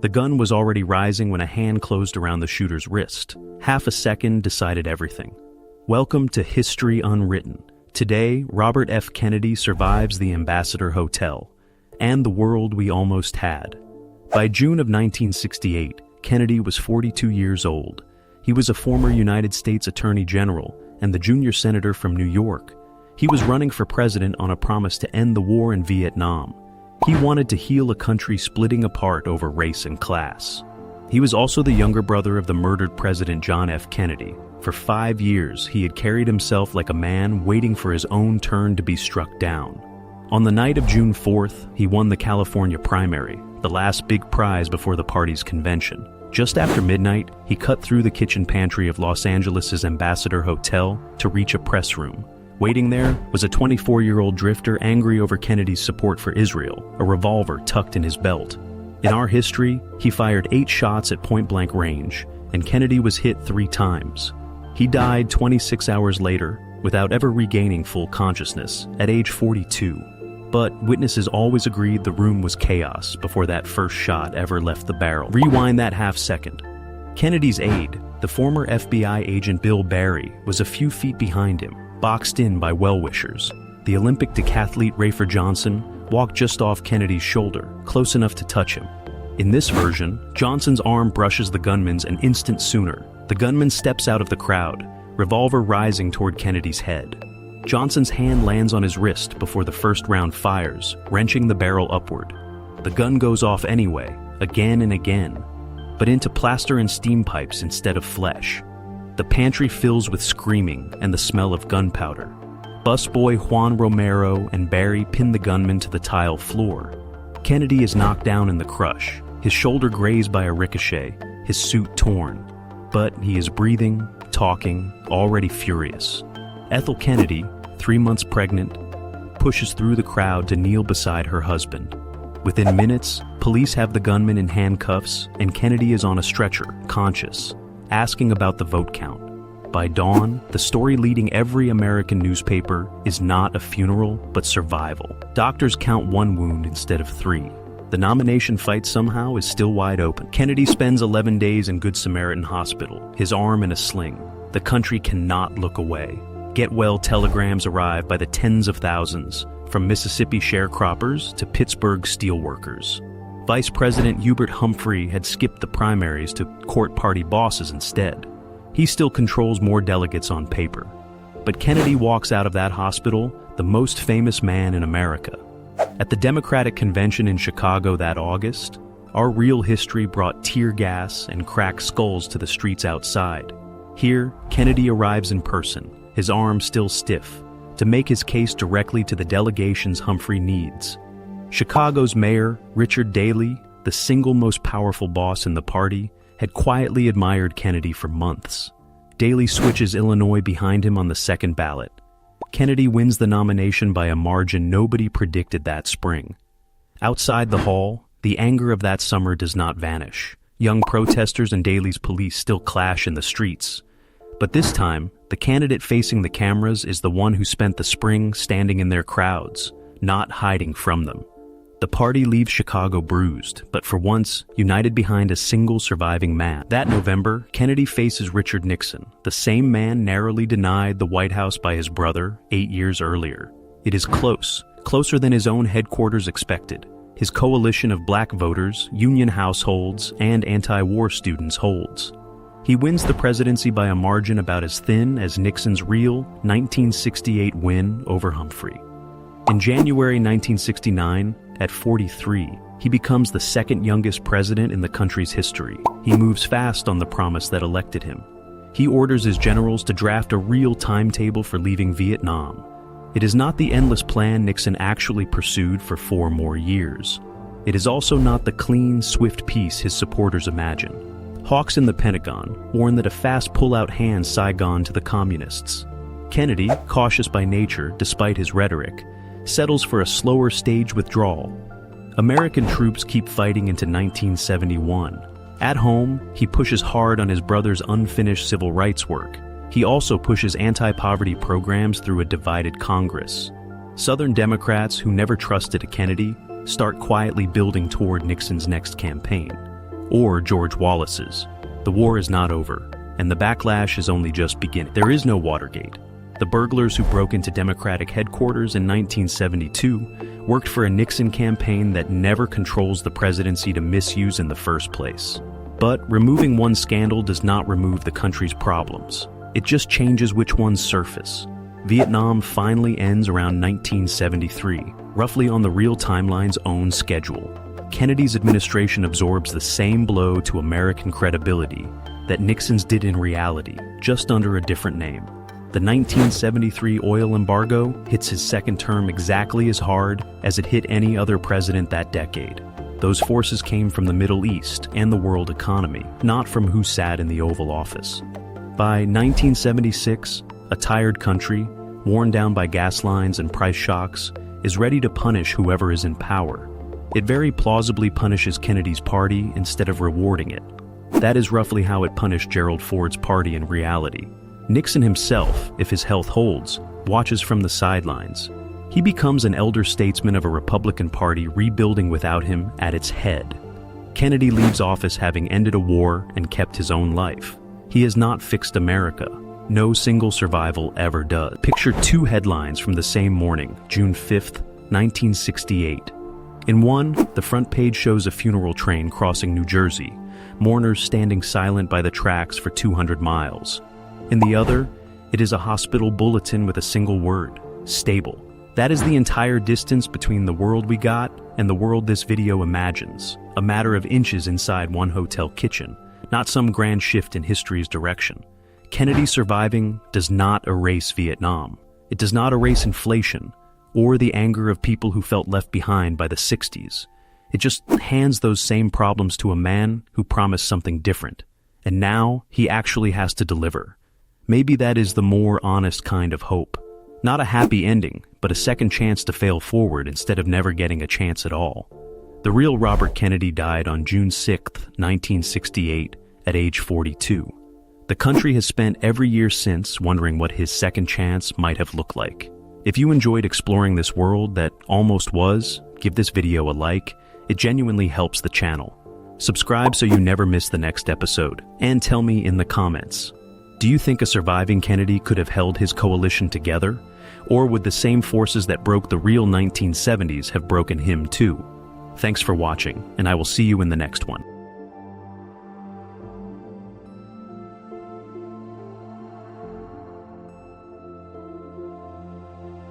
The gun was already rising when a hand closed around the shooter's wrist. Half a second decided everything. Welcome to History Unwritten. Today, Robert F. Kennedy survives the Ambassador Hotel and the world we almost had. By June of 1968, Kennedy was 42 years old. He was a former United States Attorney General and the junior senator from New York. He was running for president on a promise to end the war in Vietnam. He wanted to heal a country splitting apart over race and class. He was also the younger brother of the murdered President John F. Kennedy. For 5 years, he had carried himself like a man waiting for his own turn to be struck down. On the night of June 4th, he won the California primary, the last big prize before the party's convention. Just after midnight, he cut through the kitchen pantry of Los Angeles' Ambassador Hotel to reach a press room. Waiting there was a 24-year-old drifter angry over Kennedy's support for Israel, a revolver tucked in his belt. In our history, he fired 8 shots at point-blank range, and Kennedy was hit 3 times. He died 26 hours later, without ever regaining full consciousness, at age 42. But witnesses always agreed the room was chaos before that first shot ever left the barrel. Rewind that half second. Kennedy's aide, the former FBI agent Bill Barry, was a few feet behind him, boxed in by well-wishers. The Olympic decathlete Rafer Johnson walked just off Kennedy's shoulder, close enough to touch him. In this version, Johnson's arm brushes the gunman's an instant sooner. The gunman steps out of the crowd, revolver rising toward Kennedy's head. Johnson's hand lands on his wrist before the first round fires, wrenching the barrel upward. The gun goes off anyway, again and again, but into plaster and steam pipes instead of flesh. The pantry fills with screaming and the smell of gunpowder. Busboy Juan Romero and Barry pin the gunman to the tile floor. Kennedy is knocked down in the crush, his shoulder grazed by a ricochet, his suit torn. But he is breathing, talking, already furious. Ethel Kennedy, 3 months pregnant, pushes through the crowd to kneel beside her husband. Within minutes, police have the gunman in handcuffs and Kennedy is on a stretcher, conscious, asking about the vote count. By dawn, the story leading every American newspaper is not a funeral, but survival. Doctors count 1 wound instead of 3. The nomination fight somehow is still wide open. Kennedy spends 11 days in Good Samaritan Hospital, his arm in a sling. The country cannot look away. Get-well telegrams arrive by the tens of thousands, from Mississippi sharecroppers to Pittsburgh steelworkers. Vice President Hubert Humphrey had skipped the primaries to court party bosses instead. He still controls more delegates on paper. But Kennedy walks out of that hospital the most famous man in America. At the Democratic Convention in Chicago that August, our real history brought tear gas and cracked skulls to the streets outside. Here, Kennedy arrives in person, his arm still stiff, to make his case directly to the delegations Humphrey needs. Chicago's mayor, Richard Daley, the single most powerful boss in the party, had quietly admired Kennedy for months. Daley switches Illinois behind him on the second ballot. Kennedy wins the nomination by a margin nobody predicted that spring. Outside the hall, the anger of that summer does not vanish. Young protesters and Daley's police still clash in the streets. But this time, the candidate facing the cameras is the one who spent the spring standing in their crowds, not hiding from them. The party leaves Chicago bruised, but for once, united behind a single surviving man. That November, Kennedy faces Richard Nixon, the same man narrowly denied the White House by his brother 8 years earlier. It is close, closer than his own headquarters expected. His coalition of black voters, union households, and anti-war students holds. He wins the presidency by a margin about as thin as Nixon's real 1968 win over Humphrey. In January 1969, at 43, he becomes the second youngest president in the country's history. He moves fast on the promise that elected him. He orders his generals to draft a real timetable for leaving Vietnam. It is not the endless plan Nixon actually pursued for 4 more years. It is also not the clean, swift peace his supporters imagine. Hawks in the Pentagon warn that a fast pull-out hands Saigon to the communists. Kennedy, cautious by nature despite his rhetoric, settles for a slower stage withdrawal. American troops keep fighting into 1971. At home, he pushes hard on his brother's unfinished civil rights work. He also pushes anti-poverty programs through a divided Congress. Southern Democrats who never trusted a Kennedy start quietly building toward Nixon's next campaign. or George Wallace's. The war is not over, and the backlash is only just beginning. There is no Watergate. The burglars who broke into Democratic headquarters in 1972 worked for a Nixon campaign that never controls the presidency to misuse in the first place. But removing one scandal does not remove the country's problems. It just changes which ones surface. Vietnam finally ends around 1973, roughly on the real timeline's own schedule. Kennedy's administration absorbs the same blow to American credibility that Nixon's did in reality, just under a different name. The 1973 oil embargo hits his second term exactly as hard as it hit any other president that decade. Those forces came from the Middle East and the world economy, not from who sat in the Oval Office. By 1976, a tired country, worn down by gas lines and price shocks, is ready to punish whoever is in power. It very plausibly punishes Kennedy's party instead of rewarding it. That is roughly how it punished Gerald Ford's party in reality. Nixon himself, if his health holds, watches from the sidelines. He becomes an elder statesman of a Republican Party rebuilding without him at its head. Kennedy leaves office having ended a war and kept his own life. He has not fixed America. No single survival ever does. Picture two headlines from the same morning, June 5th, 1968. In one, the front page shows a funeral train crossing New Jersey, mourners standing silent by the tracks for 200 miles. In the other, it is a hospital bulletin with a single word, stable. That is the entire distance between the world we got and the world this video imagines, a matter of inches inside one hotel kitchen, not some grand shift in history's direction. Kennedy surviving does not erase Vietnam. It does not erase inflation, or the anger of people who felt left behind by the 60s. It just hands those same problems to a man who promised something different. And now he actually has to deliver. Maybe that is the more honest kind of hope. Not a happy ending, but a second chance to fail forward instead of never getting a chance at all. The real Robert Kennedy died on June 6, 1968, at age 42. The country has spent every year since wondering what his second chance might have looked like. If you enjoyed exploring this world that almost was, give this video a like. It genuinely helps the channel. Subscribe so you never miss the next episode. And tell me in the comments, do you think a surviving Kennedy could have held his coalition together? Or would the same forces that broke the real 1970s have broken him too? Thanks for watching, and I will see you in the next one.